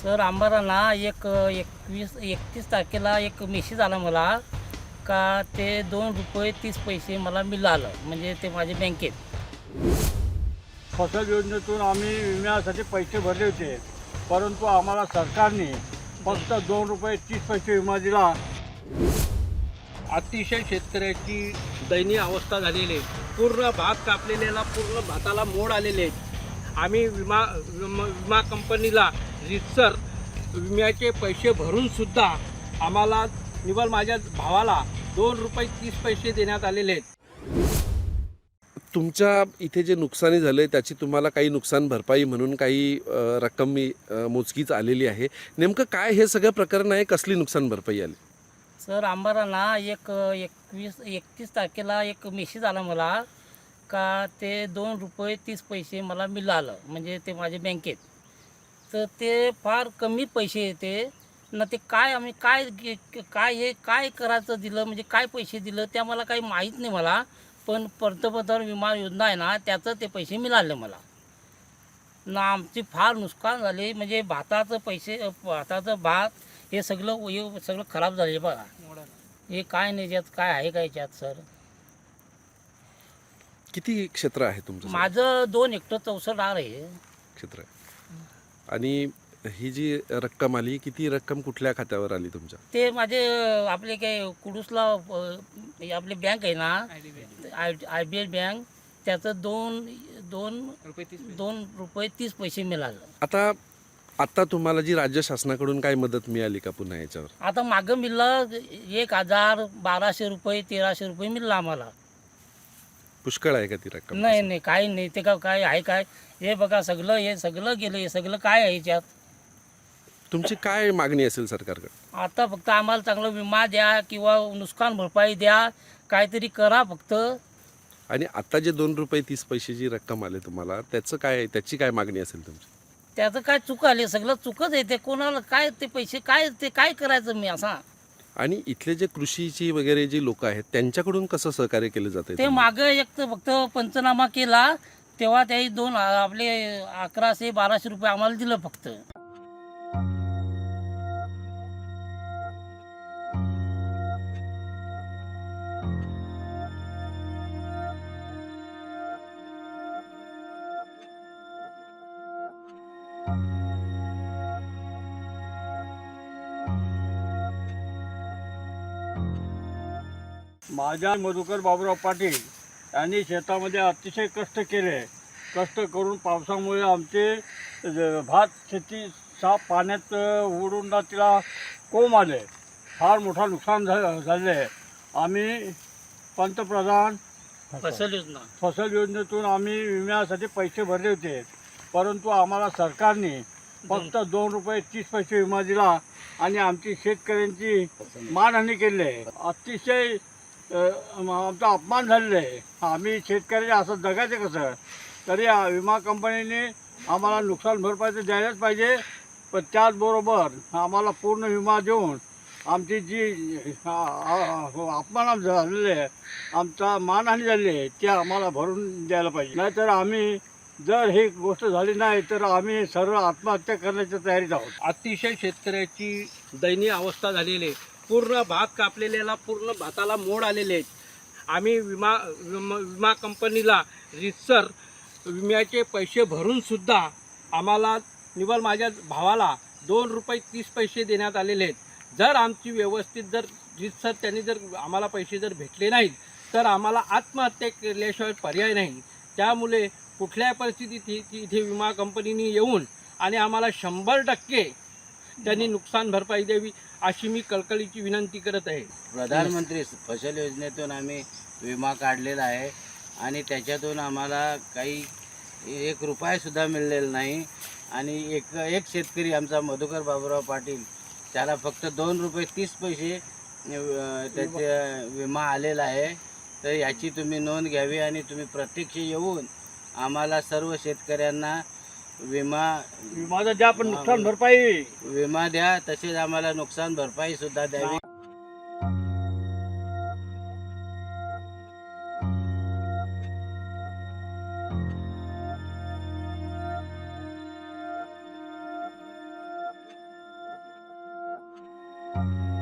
Sir आम्हाला ना 31 तारखेला एक मेसेज आला मला का ते ₹2.30 मला मिळालं, म्हणजे ते माझ्या बँकेत. फसल योजनेतून आम्ही विम्यासाठी पैसे भरले होते, परंतु आम्हाला सरकारने फक्त ₹2.30 विमा दिला. अतिशय शेतकऱ्याची दयनीय अवस्था झालेली आहे. पूर्ण भात कापलेला, पूर्ण भाताला मोड आलेले आहेत. आम्ही विमा कंपनीला रीतसर विम्याचे पैसे भरून सुद्धा आम्हाला निव्वळ माझ्या भावाला ₹2.30 देण्यात आलेले आहेत. तुमच्या इथे जे नुकसानी झालं त्याची तुम्हाला काही नुकसान भरपाई म्हणून काही रक्कम मोजकीच आलेली आहे. नेमकं काय हे सगळं प्रकरण आहे? कसली नुकसान भरपाई आली? सर आम्हाला ना 31 तारखेला एक मेसेज आला मला का ते ₹2.30 मला मिळालं, म्हणजे ते माझ्या बँकेत. तर ते फार कमी पैसे येते ना. ते काय आम्ही काय करायचं दिलं, म्हणजे काय पैसे दिलं त्या मला काही माहीत नाही मला. पण पंतप्रधान विमा योजना आहे ना, त्याचं ते पैसे मिळाले मला ना. आमची फार नुकसान झाले, म्हणजे भाताचं भात हे सगळं खराब झाले बघा. हे काय नाही, याच्यात काय आहे का याच्यात सर? किती क्षेत्र आहे तुमचं? माझं 2 हेक्टर 64 आहे क्षेत्र आहे. आणि ही जी रक्कम आली, किती रक्कम कुठल्या खात्यावर आली तुमच्या? ते माझे आपले काय कुडूसला आपली बँक आहे ना, IBI बँक, त्याचं ₹2.30 मिळालं. आता तुम्हाला जी राज्य शासनाकडून काय मदत मिळाली का पुन्हा याच्यावर? आता मागं मिळलं 1,000, ₹1,200, ₹1,300 मिळलं आम्हाला. पुष्कळ आहे का ती रक्कम? नाही काही नाही. ते काय आहे काय? हे बघा हे सगळं गेलं. हे सगळं काय आहे याच्यात? तुमची काय मागणी असेल सरकारकडे? आता फक्त आम्हाला चांगला विमा द्या किंवा नुकसान भरपाई द्या, काहीतरी करा फक्त. आणि आता जे ₹2.30 जी रक्कम आली तुम्हाला, त्याची काय मागणी असेल तुमची? त्याचं काय चूक आली, सगळं चुकच आहे. ते कोणाला काय ते पैसे काय करायचं मी असा? आणि इथले जे कृषीची वगैरे जी लोक आहेत त्यांच्याकडून कसं सहकार्य केलं जातं? ते मागं एक तर फक्त पंचनामा केला तेव्हा त्याही आपले 1,100-1,200 आम्हाला दिलं फक्त. माझ्या मधुकर बाबूराव पाटील यांनी शेतामध्ये अतिशय कष्ट केले. कष्ट करून पावसामुळे आमचे भात शेती साफ पाण्यात उडून तिला कोंब आले. फार मोठा नुकसान झाले. आम्ही पंतप्रधान फसल योजनेतून आम्ही विम्यासाठी पैसे भरले होते, परंतु आम्हाला सरकारने फक्त ₹2.30 विमा दिला आणि आमची शेतकऱ्यांची मानहानी केली आहे. अतिशय आमचा अपमान झालेला आहे. आम्ही शेतकरी असं जगायचं कसं? तरी विमा कंपनीने आम्हाला नुकसान भरपाई तर द्यायलाच पाहिजे, पण त्याचबरोबर आम्हाला पूर्ण विमा देऊन आमची जी अपमान झालेले आहे, आमचा मानहानी झाली आहे, ते आम्हाला भरून द्यायला पाहिजे. नाहीतर आम्ही जर ही गोष्ट झाली नाही तर आम्ही सर्व आत्महत्या करण्याच्या तयारीत आहोत. अतिशय शेतकऱ्याची दयनीय अवस्था झालेली आहे. पूर्ण भात कापलेला, पूर्ण भाताला मोड आलेले आहेत. आम्ही विमा कंपनीला रीतसर विम्याचे पैसे भरून सुद्धा आम्हाला निव्वळ माझ्या भावाला ₹2.30 देण्यात आलेले आहेत. जर आमची व्यवस्थित रीतसर त्यांनी आम्हाला पैसे भेटले नाहीत तर आम्हाला आत्महत्या केल्याशिवाय पर्याय नाही. त्यामुळे कुठल्याही परिस्थितीत इथे विमा कंपनीने येऊन आणि आम्हाला 100% त्यांनी नुकसान भरपाई द्यावी अशी मी कळकळीची विनंती करत आहे. प्रधानमंत्री फसल योजनेतून आम्ही विमा काढलेला आहे आणि त्याच्यातून आम्हाला काही ₹1 मिळलेला नाही. आणि एक शेतकरी आमचा मधुकर बाबूराव पाटील, त्याला फक्त ₹2.30 त्याचा विमा आलेला आहे. तर याची तुम्ही नोंद घ्यावी आणि तुम्ही प्रत्यक्ष येऊन आम्हाला सर्व शेतकऱ्यांना विमा द्या, पण नुकसान भरपाई विमा द्या, तसेच आम्हाला नुकसान भरपाई सुद्धा द्यावी. आहे